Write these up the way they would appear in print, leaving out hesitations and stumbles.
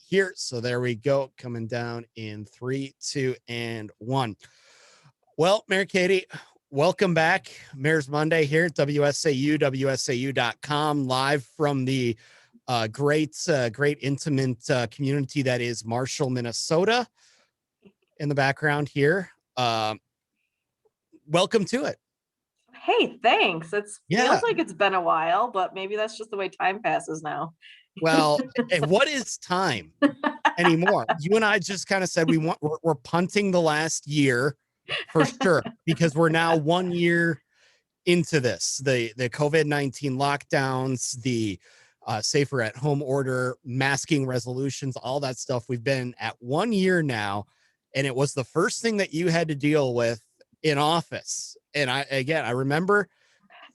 here. So there we go. Coming down in 3, 2, and 1. Well, Mary Katie, welcome back. Mayor's Monday here at WSAU, WSAU.com, live from the great intimate community that is Marshall, Minnesota. In the background here. Welcome to it. Hey, thanks. It Yeah. feels like it's been a while, but maybe that's just the way time passes now. Well, what is time anymore? You and I just kind of said we're punting the last year for sure, because we're now 1 year into this. The COVID-19 lockdowns, the safer at home order, masking resolutions, all that stuff. We've been at 1 year now, and it was the first thing that you had to deal with in office. And I remember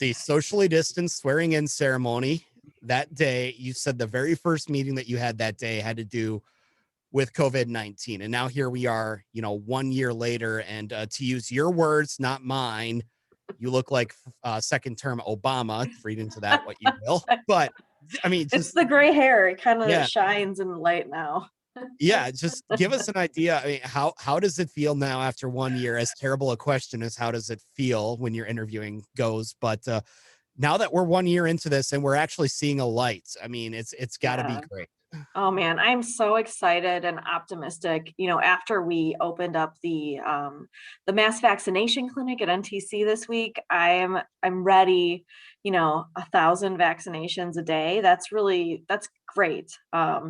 the socially distanced swearing in ceremony that day. You said the very first meeting that you had that day had to do with COVID-19. And now here we are, 1 year later. And to use your words, not mine, you look like second term Obama. Read into that what you will. But I mean, It's just the gray hair. It kind of yeah, shines in the light now. just give us an idea. I mean, how does it feel now after 1 year? As terrible a question as how does it feel when you're interviewing goes, but now that we're 1 year into this and we're actually seeing a light, I mean, it's got to be Yeah. great. Oh man, I'm so excited and optimistic. After we opened up the mass vaccination clinic at NTC this week, I'm ready. 1,000 vaccinations a day. That's great.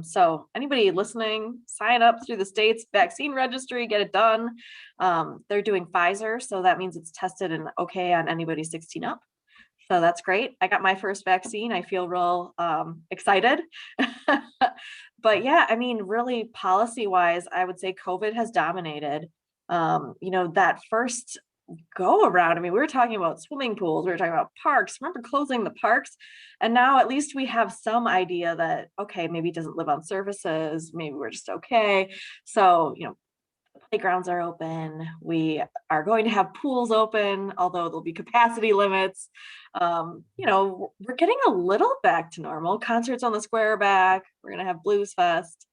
So anybody listening, sign up through the state's vaccine registry, get it done. They're doing Pfizer, so that means it's tested and okay on anybody 16 up. So that's great. I got my first vaccine. I feel real excited. But yeah, I mean, really policy wise, I would say COVID has dominated. That first go around. I mean, we were talking about swimming pools, we were talking about parks. Remember closing the parks? And now at least we have some idea that, okay, maybe it doesn't live on surfaces. Maybe we're just okay. So, playgrounds are open. We are going to have pools open, although there'll be capacity limits. We're getting a little back to normal. Concerts on the square are back. We're going to have Blues Fest.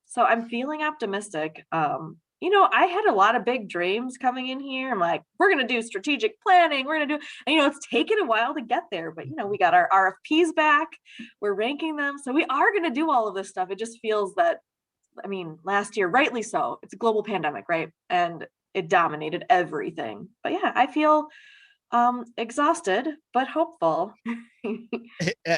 So I'm feeling optimistic. I had a lot of big dreams coming in here. I'm like, we're going to do strategic planning. We're going to do, and, it's taken a while to get there, but, we got our RFPs back. We're ranking them. So we are going to do all of this stuff. It just feels that, last year, rightly so, it's a global pandemic, right? And it dominated everything. But yeah, I feel exhausted, but hopeful.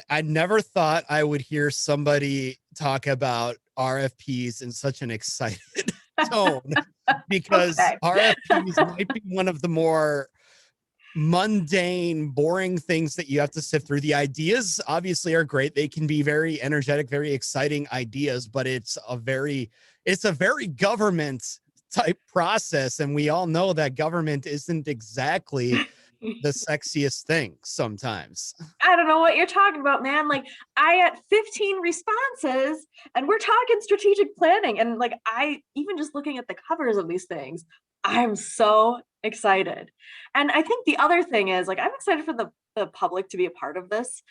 I never thought I would hear somebody talk about RFPs in such an excited tone, because Okay. RFPs might be one of the more mundane, boring things that you have to sift through. The ideas obviously are great. They can be very energetic, very exciting ideas, but it's a very government type process. And we all know that government isn't exactly the sexiest thing sometimes. I don't know what you're talking about, man. Like, I had 15 responses and we're talking strategic planning. And I even just looking at the covers of these things, I'm so excited. And I think the other thing is, I'm excited for the public to be a part of this.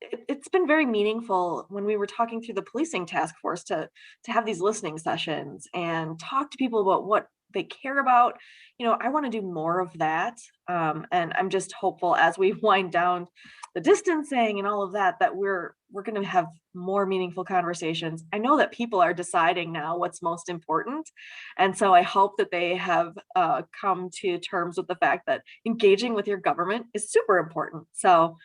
It's been very meaningful when we were talking through the policing task force to have these listening sessions and talk to people about what they care about. I want to do more of that. And I'm just hopeful as we wind down the distancing and all of that, that we're going to have more meaningful conversations. I know that people are deciding now what's most important. And so I hope that they have come to terms with the fact that engaging with your government is super important. So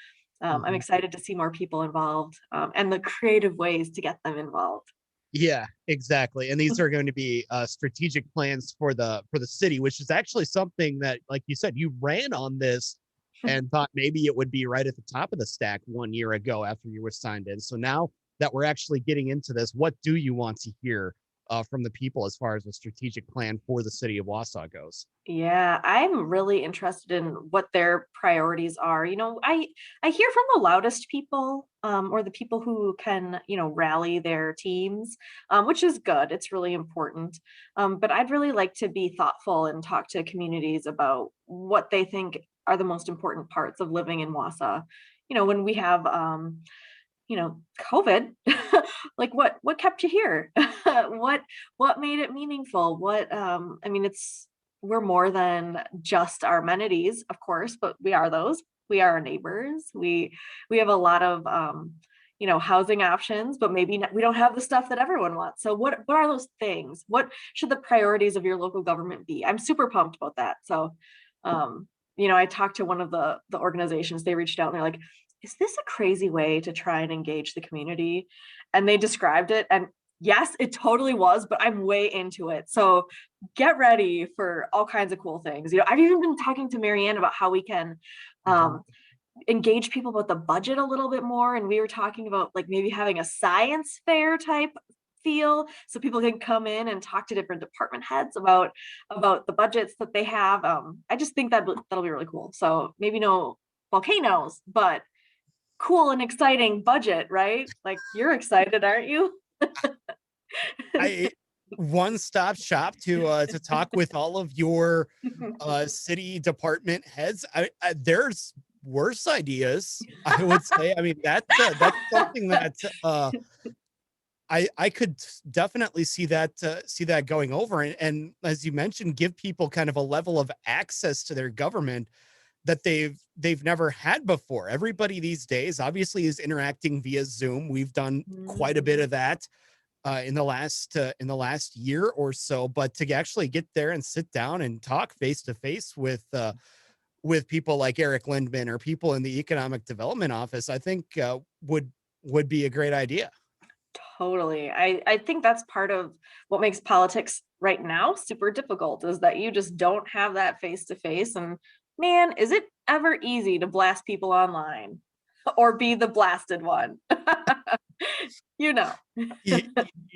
I'm excited to see more people involved and the creative ways to get them involved. Yeah, exactly. And these are going to be strategic plans for the city, which is actually something that, like you said, you ran on this and thought maybe it would be right at the top of the stack 1 year ago after you were signed in. So now that we're actually getting into this, what do you want to hear from the people as far as the strategic plan for the city of Wausau goes? Yeah, I'm really interested in what their priorities are. I hear from the loudest people, or the people who can, rally their teams, which is good. It's really important. But I'd really like to be thoughtful and talk to communities about what they think are the most important parts of living in Wausau. When we have COVID, like what kept you here? What made it meaningful? We're more than just our amenities, of course, but we are those. We are our neighbors. We have a lot of housing options, but maybe we don't have the stuff that everyone wants. So what are those things? What should the priorities of your local government be? I'm super pumped about that. So I talked to one of the organizations, they reached out and they're like, is this a crazy way to try and engage the community? And they described it. And yes, it totally was, but I'm way into it. So get ready for all kinds of cool things. I've even been talking to Marianne about how we can engage people about the budget a little bit more. And we were talking about like maybe having a science fair type feel so people can come in and talk to different department heads about the budgets that they have. I just think that'll be really cool. So maybe no volcanoes, but cool and exciting budget, right? Like you're excited, aren't you? I one-stop shop to talk with all of your city department heads. There's worse ideas, I would say. I mean, that's something that I could definitely see that going over. And as you mentioned, give people kind of a level of access to their government that they've never had before. Everybody these days obviously is interacting via Zoom. We've done quite a bit of that in the last year or so, but to actually get there and sit down and talk face to face with people like Eric Lindman or people in the economic development office, I think would be a great idea. Totally. I think that's part of what makes politics right now super difficult is that you just don't have that face to face. And man, is it ever easy to blast people online or be the blasted one? you know. you,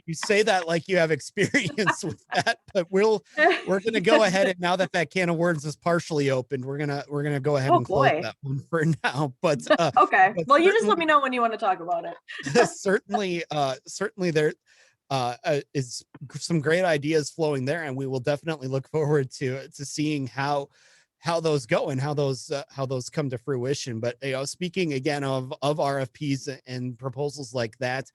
you say that like you have experience with that, but we're going to go ahead, and now that can of worms is partially opened, we're going to go ahead Oh and close boy. that one for now. But Okay. but Well, you just let me know when you want to talk about it. certainly there is some great ideas flowing there, and we will definitely look forward to seeing how those go and how those come to fruition. But speaking again of RFPs and proposals like that,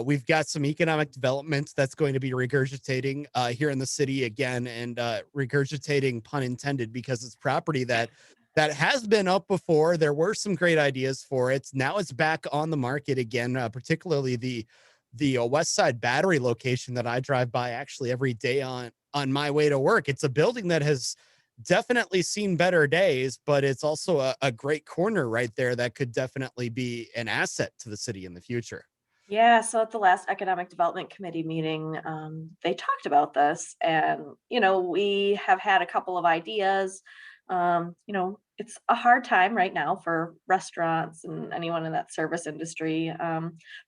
we've got some economic development that's going to be regurgitating here in the city again, and regurgitating, pun intended, because it's property that has been up before. There were some great ideas for it. Now it's back on the market again, particularly the West Side Battery location that I drive by actually every day on my way to work. It's a building that has definitely seen better days, but it's also a great corner right there that could definitely be an asset to the city in the future. Yeah, so at the last Economic Development Committee meeting, they talked about this, and we have had a couple of ideas. It's a hard time right now for restaurants and anyone in that service industry,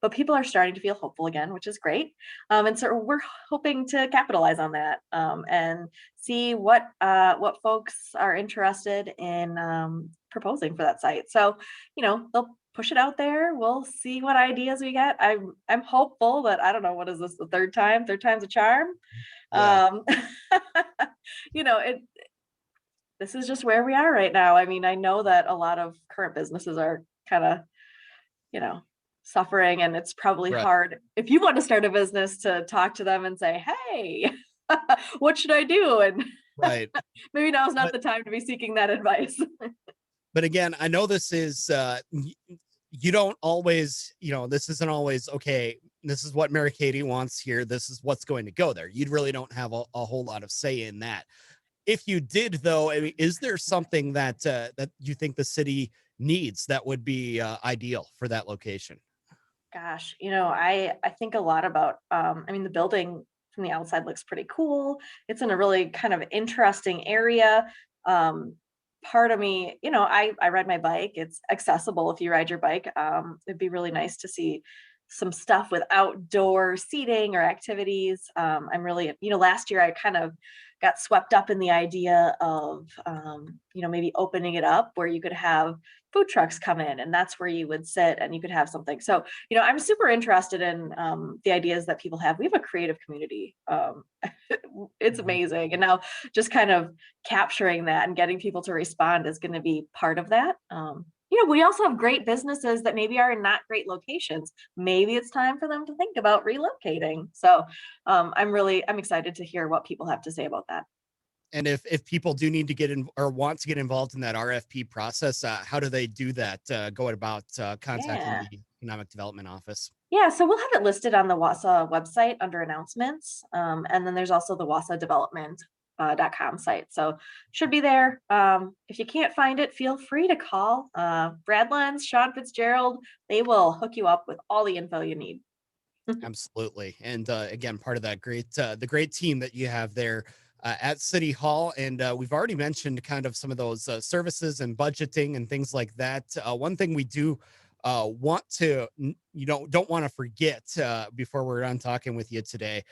but people are starting to feel hopeful again, which is great. And so we're hoping to capitalize on that and see what folks are interested in proposing for that site. So, they'll push it out there. We'll see what ideas we get. I'm hopeful that I don't know, what is this, the third time? Third time's a charm. Yeah. Um it this is just where we are right now. I mean, I know that a lot of current businesses are kind of, you know, suffering, and it's probably Right. hard if you want to start a business to talk to them and say, "Hey, what should I do?" And Right. maybe now is not But the time to be seeking that advice. again, I know this is you don't always, this isn't always okay. This is what Mary Katie wants here. This is what's going to go there. You really don't have a whole lot of say in that. If you did, though, I mean, is there something that you think the city needs that would be ideal for that location? Gosh, I think a lot about the building from the outside looks pretty cool. It's in a really kind of interesting area. Um Part of me, I ride my bike. It's accessible if you ride your bike. It'd be really nice to see some stuff with outdoor seating or activities. I'm really, last year I kind of got swept up in the idea of maybe opening it up where you could have food trucks come in, and that's where you would sit and you could have something. So I'm super interested in the ideas that people have. We have a creative community. It's Mhm. amazing, and now just kind of capturing that and getting people to respond is going to be part of that. We also have great businesses that maybe are in not great locations. Maybe it's time for them to think about relocating. So I'm excited to hear what people have to say about that. And if people do need to get in or want to get involved in that RFP process, how do they do that? Go about contacting Yeah. the Economic Development Office. Yeah, so we'll have it listed on the Wausau website under announcements. And then there's also the Wausau Development .com site. So should be there. If you can't find it, feel free to call Brad Lenz, Sean Fitzgerald. They will hook you up with all the info you need. Absolutely. And again, part of that the great team that you have there at City Hall. And we've already mentioned kind of some of those services and budgeting and things like that. One thing we do want to, don't want to forget before we're done talking with you today,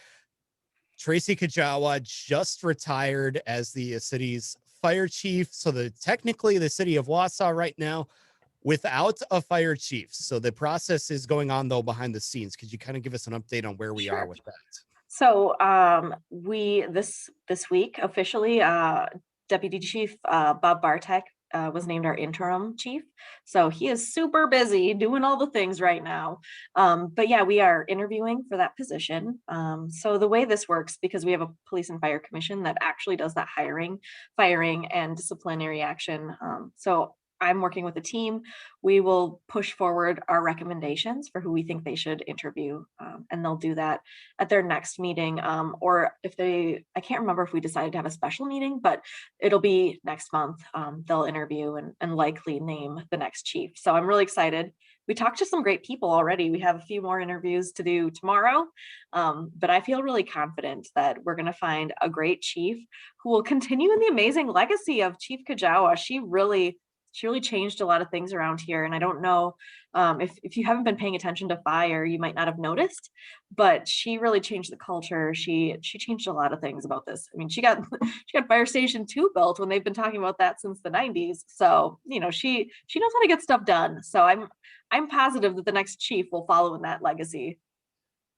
Tracy Kajawa just retired as the city's fire chief. So technically the city of Wausau right now without a fire chief. So the process is going on though behind the scenes. Could you kind of give us an update on where we are Sure. with that? So we this week officially Deputy Chief Bob Bartek was named our interim chief. So he is super busy doing all the things right now. But yeah, we are interviewing for that position. So the way this works, because we have a police and fire commission that actually does that hiring, firing, and disciplinary action. So I'm working with a team. We will push forward our recommendations for who we think they should interview, and they'll do that at their next meeting. Or if I can't remember if we decided to have a special meeting, but it'll be next month. They'll interview and likely name the next chief. So I'm really excited. We talked to some great people already. We have a few more interviews to do tomorrow, but I feel really confident that we're going to find a great chief who will continue in the amazing legacy of Chief Kajawa. She really changed a lot of things around here. And I don't know if you haven't been paying attention to fire, you might not have noticed, but she really changed the culture. She changed a lot of things about this. I mean, she got she got Fire Station 2 built when they've been talking about that since the 90s. So, she knows how to get stuff done. So I'm positive that the next chief will follow in that legacy.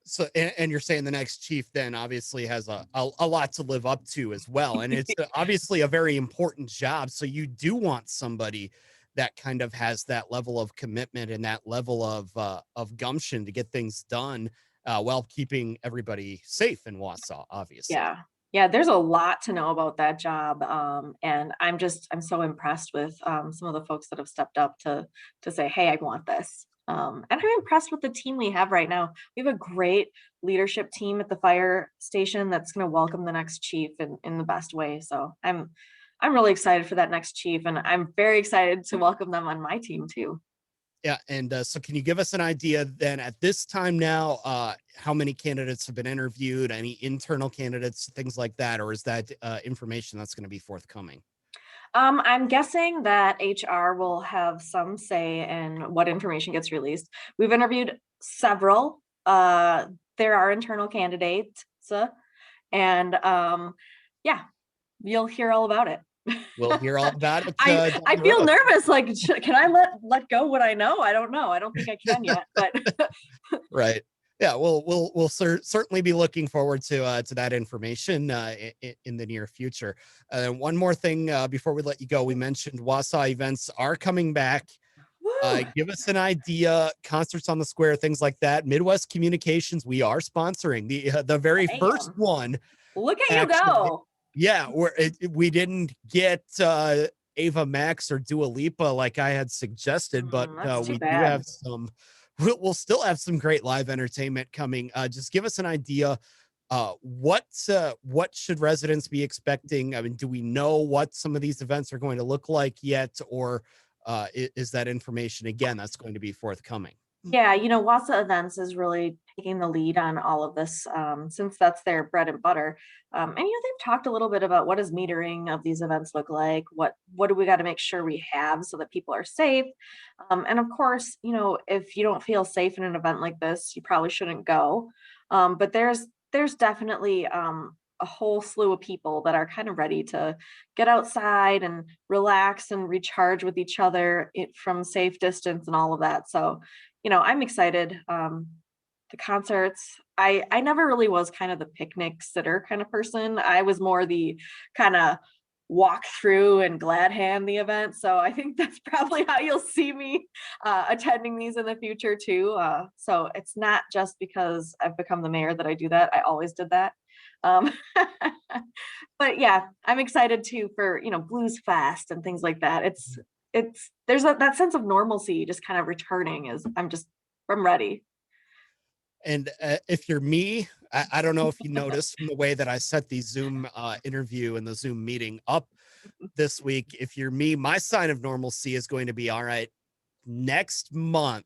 So, and you're saying the next chief then obviously has a lot to live up to as well. And it's obviously a very important job. So you do want somebody that kind of has that level of commitment and that level of gumption to get things done while keeping everybody safe in Wausau, obviously. Yeah. Yeah, there's a lot to know about that job. And I'm so impressed with some of the folks that have stepped up to say, hey, I want this. And I'm impressed with the team we have right now. We have a great leadership team at the fire station that's going to welcome the next chief in the best way. So I'm really excited for that next chief, and I'm very excited to welcome them on my team too. Yeah. And so can you give us an idea then at this time now, how many candidates have been interviewed, any internal candidates, things like that? Or is that information that's going to be forthcoming? I'm guessing that HR will have some say in what information gets released. We've interviewed several. There are internal candidates, and yeah, you'll hear all about it. We'll hear all about it I down I the feel road. nervous. Like, can I let go what I know? I don't know. I don't think I can yet, but Right. Yeah. We'll certainly be looking forward to that information in the near future. One more thing before we let you go, we mentioned Wausau events are coming back. woo, Give us an idea, concerts on the square, things like that. Midwest Communications, we are sponsoring the very first damn! one. Look at you Actually, go. yeah, we didn't get Ava Max or Dua Lipa like I had suggested, but That's too we do have bad. some. We'll still have some great live entertainment coming. Just give us an idea. What should residents be expecting? I mean, do we know what some of these events are going to look like yet, or is that information again that's going to be forthcoming? Yeah, Wassa Events is really taking the lead on all of this, since that's their bread and butter. And they've talked a little bit about what does metering of these events look like? What do we got to make sure we have so that people are safe? And of course, if you don't feel safe in an event like this, you probably shouldn't go. But there's definitely a whole slew of people that are kind of ready to get outside and relax and recharge with each other from safe distance and all of that. So I'm excited. The concerts, I never really was kind of the picnic sitter kind of person. I was more the kind of walk through and glad hand the event. So I think that's probably how you'll see me attending these in the future too. So it's not just because I've become the mayor that I do that. I always did that. Um, but yeah, I'm excited too for, Blues Fest and things like that. It's there's that sense of normalcy just kind of returning. I'm ready. And if you're me, I don't know if you noticed from the way that I set the Zoom interview and the Zoom meeting up this week. If you're me, my sign of normalcy is going to be, all right, next month,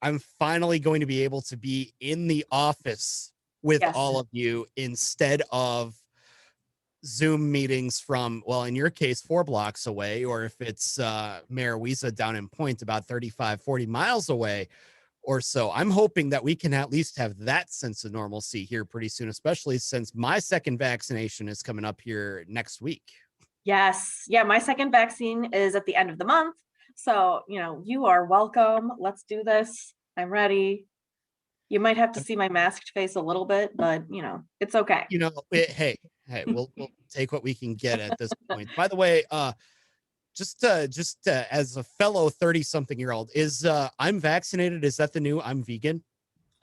I'm finally going to be able to be in the office with Yes. all of you instead of Zoom meetings from, well, in your case, 4 blocks away, or if it's Mayor Wiesa down in Point about 35, 40 miles away or so. I'm hoping that we can at least have that sense of normalcy here pretty soon, especially since my second vaccination is coming up here next week. Yes. Yeah, my second vaccine is at the end of the month. So, you are welcome. Let's do this. I'm ready. You might have to see my masked face a little bit, but it's okay. Hey, we'll take what we can get at this point. By the way, just as a fellow 30-something-year-old, is I'm vaccinated, is that the new I'm vegan?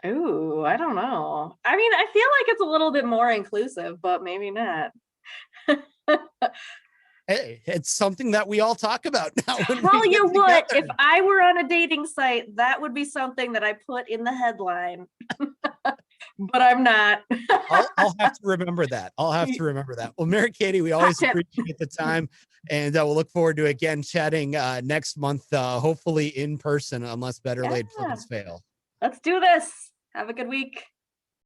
Ooh, I don't know. I mean, I feel like it's a little bit more inclusive, but maybe not. Hey, it's something that we all talk about now. Tell you what, if I were on a dating site, that would be something that I put in the headline. But I'm not. I'll have to remember that. Well, Mary Katie, we always appreciate the time, and we'll look forward to again chatting next month, hopefully in person, unless better laid plans fail. Let's do this. Have a good week.